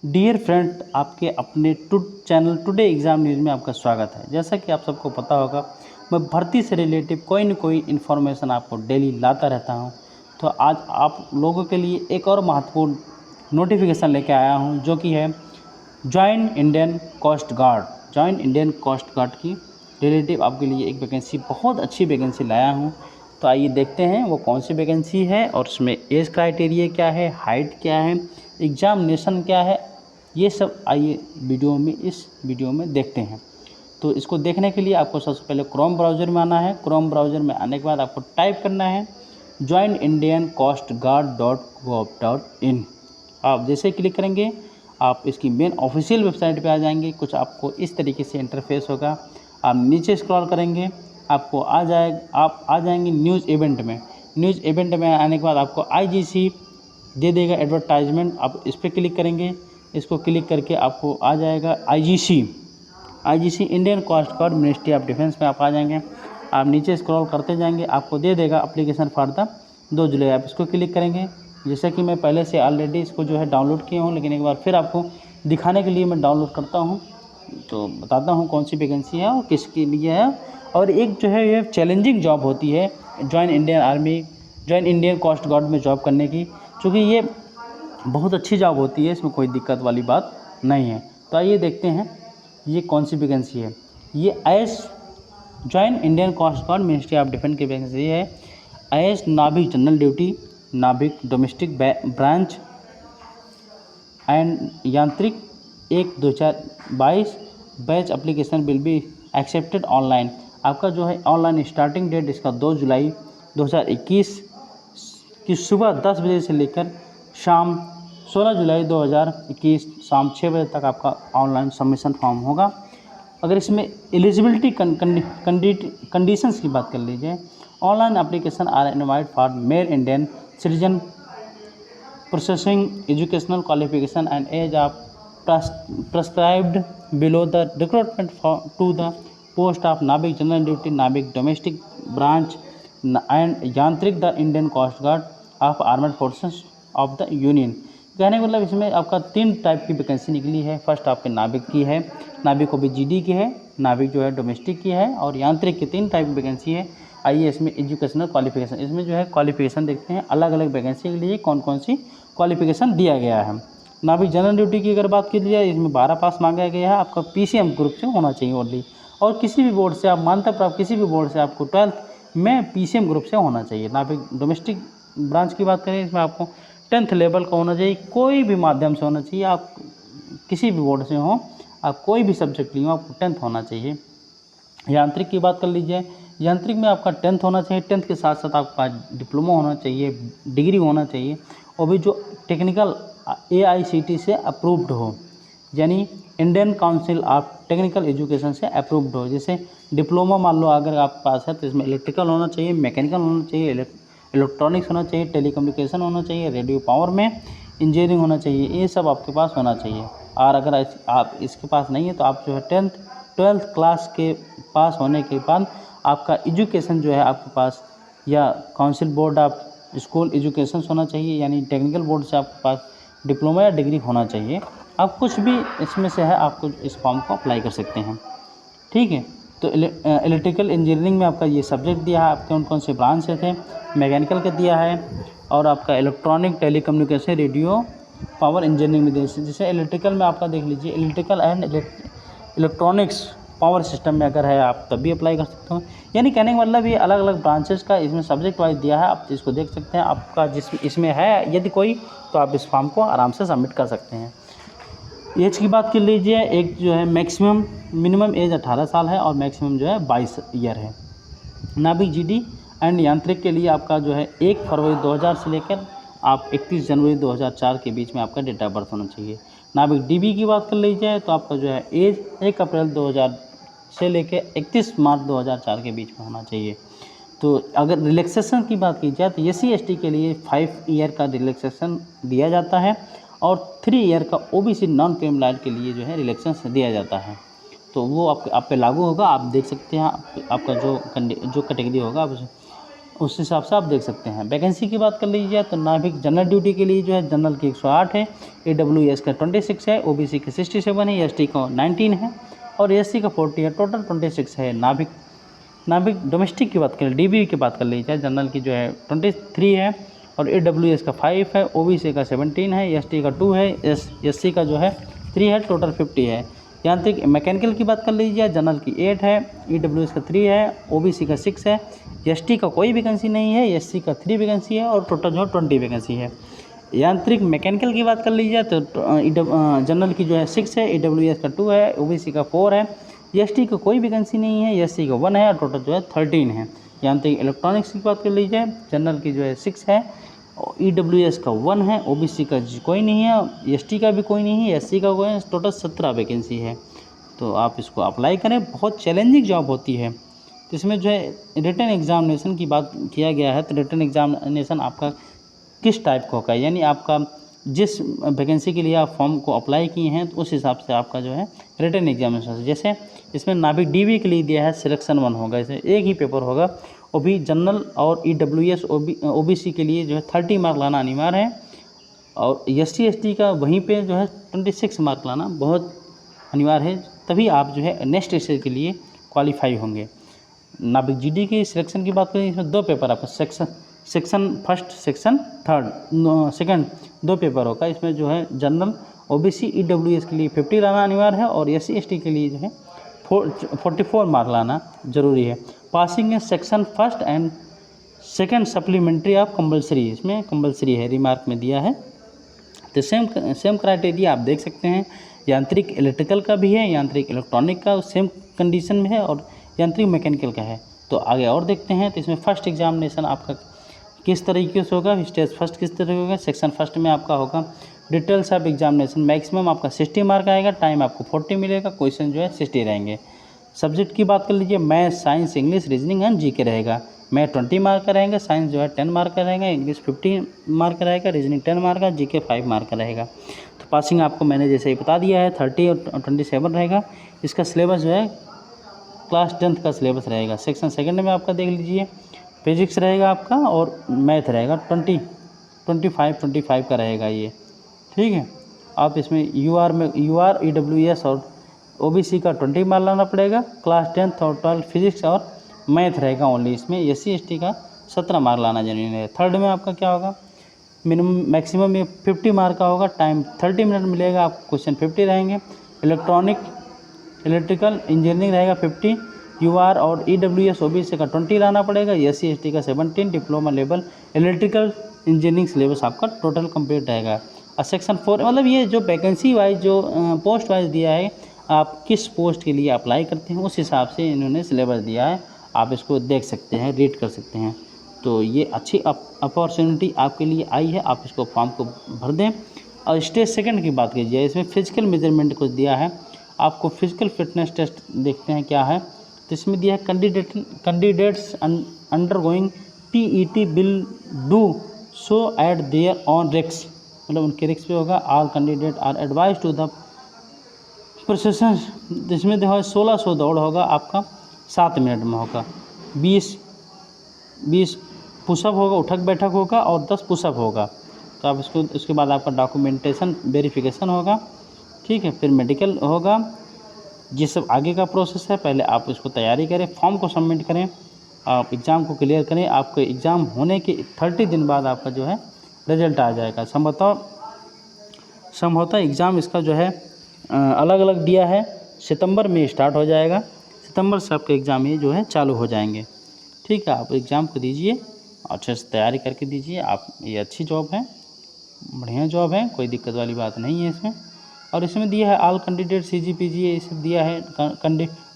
Dear friend, आपके अपने channel today exam news में आपका स्वागत है। जैसा कि आप सबको पता होगा, मैं भर्ती से रिलेटिव कोई न कोई इन्फॉर्मेशन आपको डेली लाता रहता हूं। तो आज आप लोगों के लिए एक और महत्वपूर्ण नोटिफिकेशन लेके आया हूं, जो कि है join Indian Coast Guard. Join Indian Coast Guard की रिलेटिव आपके लिए एक वैकेंसी, बहुत अच्छी वैकेंसी लाया हूँ। तो आइए देखते हैं वो कौन सी वैकेंसी है और उसमें एज क्राइटेरिया क्या है, हाइट क्या है, एग्जामिनेशन क्या है, ये सब आइए इस वीडियो में देखते हैं। तो इसको देखने के लिए आपको सबसे पहले क्रोम ब्राउज़र में आना है। क्रोम ब्राउज़र में आने के बाद आपको टाइप करना है joinindiancoastguard.gov.in। आप जैसे क्लिक करेंगे आप इसकी मेन ऑफिशियल वेबसाइट पे आ जाएंगे। कुछ आपको इस तरीके से इंटरफेस होगा। आप नीचे स्क्रॉल करेंगे, आपको आप आ जाएंगे न्यूज़ इवेंट में। न्यूज़ इवेंट में आने के बाद आपको आईजीसी दे देगा एडवर्टाइजमेंट। आप इस पर क्लिक करेंगे। इसको क्लिक करके आपको आ जाएगा IGC Indian Coast Guard Ministry of Defence में आप आ जाएंगे। आप नीचे स्क्रॉल करते जाएंगे, आपको दे देगा एप्लीकेशन फॉर द 2 जुलाई। आप इसको क्लिक करेंगे। जैसे कि मैं पहले से ऑलरेडी इसको जो है डाउनलोड किया हूँ, लेकिन एक बार फिर आपको दिखाने के लिए मैं डाउनलोड करता हूँ। तो बताता हूँ कौन सी वैकेंसी है और किसके लिए है। और एक जो है ये चैलेंजिंग जॉब होती है जॉइन इंडियन कोस्ट गार्ड में जॉब करने की, क्योंकि ये बहुत अच्छी जॉब होती है, इसमें कोई दिक्कत वाली बात नहीं है। तो आइए देखते हैं ये कौन सी वैकेंसी है। ये एस join Indian Coast Guard Ministry of Defence की वैकेंसी है। एस Navik general duty, Navik domestic branch and Yantrik 1/2022। Batch application will be accepted online. आपका जो है ऑनलाइन स्टार्टिंग डेट इसका 2 जुलाई 2021 की सुबह 10 बजे से लेकर शाम 16 जुलाई 2021 शाम 6 बजे तक आपका ऑनलाइन सबमिशन फॉर्म होगा। अगर इसमें एलिजिबिलिटी कंडीशंस की बात कर लीजिए, online application are invite for male Indian citizen processing educational qualification and age of prescribed below the recruitment to the post of Navik general duty, Navik domestic branch and Yantrik the Indian Coast Guard of armed forces of the union. कहने का मतलब इसमें आपका 3 type की vacancy निकली है। First आपके नाविक की है, नाविक OBGD की है, नाविक जो है डोमेस्टिक की है और यांत्रिक की 3 टाइप की वैकेंसी है। आइए इसमें एजुकेशनल क्वालिफिकेशन, इसमें जो है क्वालिफिकेशन देखते हैं अलग अलग वैकेंसी के लिए कौन कौन सी क्वालिफिकेशन दिया गया है। नाविक जनरल ड्यूटी की अगर बात की जाए, इसमें 12 पास मांगा गया है। आपका PCM ग्रुप से होना चाहिए ओनली, और किसी भी बोर्ड से आप मान्यता प्राप्त किसी भी बोर्ड से आपको 12th में PCM ग्रुप से होना चाहिए। नाविक डोमेस्टिक ब्रांच की बात करें, इसमें आपको 10th लेवल का होना चाहिए, कोई भी माध्यम से होना चाहिए। आप किसी भी बोर्ड से हो, आप कोई भी सब्जेक्ट लिए हो, आपको 10th होना चाहिए। यांत्रिक की बात कर लीजिए, यांत्रिक में आपका 10th होना चाहिए। 10th के साथ साथ आपका डिप्लोमा होना चाहिए, डिग्री होना चाहिए, और भी जो टेक्निकल AICT से अप्रूव्ड हो, यानी Indian council of technical education से अप्रूव्ड हो। जैसे डिप्लोमा मान लो अगर आपके पास है, तो इसमें इलेक्ट्रिकल होना चाहिए, मैकेनिकल होना चाहिए, इलेक्ट्रॉनिक्स होना चाहिए, टेलीकम्युनिकेशन होना चाहिए, रेडियो पावर में इंजीनियरिंग होना चाहिए, ये सब आपके पास होना चाहिए। और अगर आप इसके पास नहीं है, तो आप जो है 12th क्लास के पास होने के बाद आपका एजुकेशन जो है आपके पास या council board of school education होना चाहिए, यानी टेक्निकल बोर्ड से आपके पास डिप्लोमा या डिग्री होना चाहिए। आप कुछ भी इसमें से है, आपको इस फॉर्म को अप्लाई कर सकते हैं। ठीक है। तो इलेक्ट्रिकल इंजीनियरिंग में आपका ये सब्जेक्ट दिया है, आपके कौन से ब्रांच से थे, मैकेनिकल का दिया है, और आपका electronic, telecommunication, radio power engineering में दिया। जैसे इलेक्ट्रिकल में आपका देख लीजिए, electrical and electronics power system में अगर है आप तब भी अप्लाई कर सकते हो। यानी कहने का मतलब ये अलग अलग ब्रांचेस का इसमें सब्जेक्ट वाइज दिया है, आप इसको देख सकते हैं। आपका इसमें है यदि कोई, तो आप इस फॉर्म को आराम से सबमिट कर सकते हैं। एज की बात कर लीजिए, एक जो है मिनिमम एज 18 साल है और मैक्सिमम जो है 22 ईयर है। नाविक GD एंड यांत्रिक के लिए आपका जो है 1 फरवरी 2000 से लेकर आप 31 जनवरी 2004 के बीच में आपका डेट ऑफ बर्थ होना चाहिए। नाविक DB की बात कर लीजिए, तो आपका जो है एज 1 अप्रैल 2000 से लेकर 31 मार्च 2004 के बीच में होना चाहिए। तो अगर रिलैक्सेशन की बात की जाए, तो SC/ST के लिए 5 ईयर का रिलैक्सेशन दिया जाता है और 3 ईयर का OBC नॉन क्रिमिनल लाइन के लिए जो है रिलैक्सेशन दिया जाता है। तो वो आप पे लागू होगा, आप देख सकते हैं। आपका जो कैटेगरी होगा आप उस हिसाब से आप देख सकते हैं। वैकेंसी की बात कर लीजिए तो नाभिक जनरल ड्यूटी के लिए जो है जनरल की 108 है, AWS का 26 है, OBC का 67 है, ST का 19 है और SC का 40 है, टोटल 26 है। नाभिक डोमेस्टिक की बात करें, DB की बात कर लीजिए, जनरल की जो है 23 है और AWS का 5 है, OBC का 17 है, ST का 2 है, SC का जो है 3 है, टोटल 50 है। यांत्रिक मैकेनिकल की बात कर लीजिए, जनरल की 8 है, EWS का 3 है, OBC का 6 है, ST का कोई वैकेंसी नहीं है, SC का 3 वैकेंसी है और टोटल जो 20 वैकेंसी है। यांत्रिक मैकेनिकल की बात कर लीजिए तो जनरल की जो है 6 है, AWS का 2 है, OBC का 4 है, ST का कोई वैकेंसी नहीं है, SC का 1 है और टोटल जो है 13 है। यांत्रिक इलेक्ट्रॉनिक्स की बात कर लीजिए, जनरल की जो है 6 है, EWS का 1 है, OBC का कोई नहीं है, ST का भी कोई नहीं है, SC का कोई है, टोटल 17 वैकेंसी है। तो आप इसको अप्लाई करें, बहुत चैलेंजिंग जॉब होती है। तो इसमें जो है रिटन एग्जामिनेशन की बात किया गया है, तो रिटन एग्जामिनेशन आपका किस टाइप का होगा, यानी आपका जिस वैकेंसी के लिए आप फॉर्म को अप्लाई किए हैं तो उस हिसाब से आपका जो है रिटन एग्जामिनेशन, जैसे इसमें नाभिक DB के लिए दिया है सिलेक्शन 1 होगा, इसे एक ही पेपर होगा, वो भी जनरल और EWS OBC के लिए जो है 30 मार्क लाना अनिवार्य है और SC ST का वहीं पे जो है 26 मार्क लाना बहुत अनिवार्य है, तभी आप जो है नेक्स्ट स्टेज के लिए क्वालिफाई होंगे। नाभिक GD की सिलेक्शन की बात करें, इसमें 2 पेपर आपका section first, section second 2 paper होगा। इसमें जो है जनरल OBC EWS के लिए 50 लाना अनिवार्य है और SC ST के लिए जो है 44 मार्क लाना जरूरी है। पासिंग है section first and second supplementary of compulsory, इसमें कंपलसरी है, रिमार्क में दिया है। तो सेम क्राइटेरिया आप देख सकते हैं, यांत्रिक इलेक्ट्रिकल का भी है, यांत्रिक इलेक्ट्रॉनिक का सेम कंडीशन में है और यांत्रिक मैकेनिकल का है। तो आगे और देखते हैं। तो इसमें फर्स्ट एग्जामिनेशन आपका किस तरीके से होगा, स्टेज फर्स्ट किस तरह होगा। सेक्शन फर्स्ट में आपका होगा डिटेल्स ऑफ एग्जामिनेशन, मैक्सिमम आपका 60 मार्क आएगा, टाइम आपको 40 मिलेगा, क्वेश्चन जो है 60 रहेंगे। सब्जेक्ट की बात कर लीजिए, math, science, English, reasoning and GK रहेगा। मैथ 20 मार्क का रहेगा, साइंस जो है 10 मार्क का रहेगा, इंग्लिश 15 मार्क का रहेगा, रीजनिंग 10 मार्क का, GK 5 मार्क का रहेगा। तो पासिंग आपको मैंने जैसे ही बता दिया है 30 और 27 रहेगा। इसका सिलेबस जो है क्लास 10th का सिलेबस रहेगा। सेक्शन सेकंड में आपका देख लीजिए, फिजिक्स रहेगा आपका और मैथ रहेगा 25 का रहेगा ये, ठीक है। आप इसमें UR EWS और OBC का 20 मार्क लाना पड़ेगा, क्लास 10th और 12 फिजिक्स और मैथ रहेगा ओनली। इसमें SC ST का 17 मार्क लाना जरूरी है। थर्ड में आपका क्या होगा, मिनिमम मैक्सिमम ये 50 मार्क का होगा, टाइम 30 मिनट मिलेगा, आपको क्वेश्चन 50 रहेंगे। इलेक्ट्रिकल इंजीनियरिंग रहेगा 50, UR और EWS OBC का 20 लाना पड़ेगा, SC ST का 17, diploma level electrical engineering syllabus आपका टोटल कंप्लीट रहेगा। और सेक्शन 4 मतलब ये जो वैकेंसी वाइज जो पोस्ट वाइज दिया है, आप किस पोस्ट के लिए अप्लाई करते हैं उस हिसाब से इन्होंने सिलेबस दिया है, आप इसको देख सकते हैं, रीड कर सकते हैं। तो ये अच्छी अपॉर्चुनिटी आपके लिए आई है, आप इसको फॉर्म को भर दें। और स्टेज सेकंड की बात कीजिए, इसमें फिजिकल मेजरमेंट कुछ दिया है, आपको फिजिकल फिटनेस टेस्ट देखते हैं क्या है। तो इसमें दिया है candidates undergoing PET will do so at their own risk, मतलब उनके रिस्क पे होगा। All candidate are advise to the procession, जिसमें देखो 1600 दौड़ होगा आपका 7 मिनट में होगा, 20 पुशअप होगा, उठक बैठक होगा और 10 पुशअप होगा। तो आप इसके बाद आपका डॉक्यूमेंटेशन वेरिफिकेशन होगा, ठीक है, फिर मेडिकल होगा। ये सब आगे का प्रोसेस है, पहले आप इसको तैयारी करें, फॉर्म को सबमिट करें, आप एग्ज़ाम को क्लियर करें। आपको एग्ज़ाम होने के 30 दिन बाद आपका जो है रिजल्ट आ जाएगा। संभवतः एग्ज़ाम इसका जो है अलग अलग दिया है, सितंबर में स्टार्ट हो जाएगा, सितंबर से आपके एग्ज़ाम ये जो है चालू हो जाएंगे, ठीक है। आप एग्ज़ाम को दीजिए, अच्छे से तैयारी करके दीजिए आप, ये अच्छी जॉब है, बढ़िया जॉब है, कोई दिक्कत वाली बात नहीं है इसमें। और इसमें दिया है ऑल कैंडिडेट CGPG ये सब दिया है।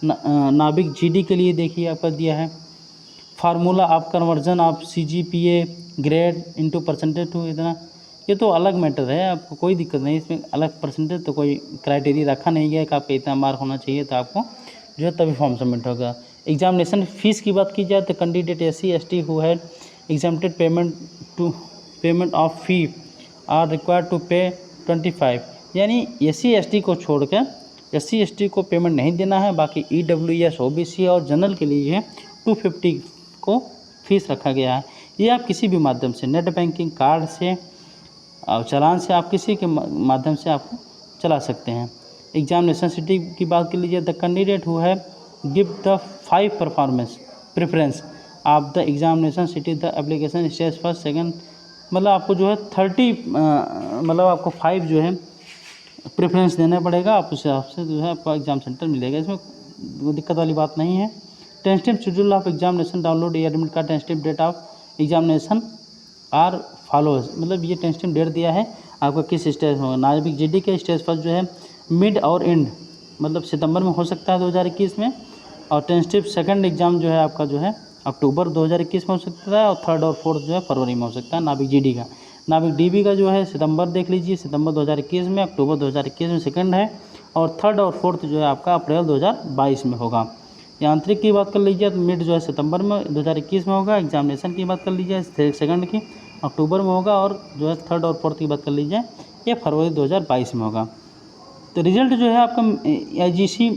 नाभिक GD के लिए देखिए आपका दिया है formula of conversion of CGPA grade into percentage to इतना, ये तो अलग मैटर है, आपको कोई दिक्कत नहीं इसमें, अलग परसेंटेज तो कोई क्राइटेरिया रखा नहीं गया कि आपका इतना मार्क होना चाहिए, तो आपको जो है तभी फॉर्म सबमिट होगा। एग्जामिनेशन फीस की बात की जाए तो candidate SC ST who had exempted payment of fee are required to pay 25, यानी SC ST को छोड़कर SC ST को पेमेंट नहीं देना है, बाकी EWS OBC और जनरल के लिए 250 को फीस रखा गया है। ये आप किसी भी माध्यम से, नेट बैंकिंग, कार्ड से और चालान से, आप किसी के माध्यम से आप चला सकते हैं। एग्जामिनेशन सिटी की बात कर लीजिए, द कैंडिडेट हु है give the 5 performance preference of the examination city the application stage first second, मतलब आपको जो है 30 मतलब आपको 5 जो है प्रेफरेंस देना पड़ेगा, आप उस हिसाब से जो है आपको एग्ज़ाम सेंटर मिलेगा, इसमें कोई दिक्कत वाली बात नहीं है। Tentative schedule of examination download या admit card, tentative date of examination are follows, मतलब ये टेंटेटिव डेट दिया है आपका किस स्टेज में होगा। नागरिक जीडी के स्टेज फर्स्ट जो है मिड और एंड, मतलब सितंबर में हो सकता है 2021 में, और टेंटेटिव सेकंड एग्ज़ाम जो है आपका जो है अक्टूबर 2021 में हो सकता है, और थर्ड और फोर्थ जो है फरवरी में हो सकता है नाविक जीडी का। नाविक डीबी का जो है सितंबर देख लीजिए, सितंबर 2021 में, अक्टूबर 2021 में सेकंड है, और थर्ड और फोर्थ जो है आपका अप्रैल 2022 में होगा। यांत्रिक की बात कर लीजिए तो मिड जो है सितंबर में 2021 में होगा। एग्जामिनेशन की बात कर लीजिए सेकंड की अक्टूबर में होगा, और जो है थर्ड और फोर्थ की बात कर लीजिए ये फरवरी 2022 में होगा। तो रिजल्ट जो है आपका IGC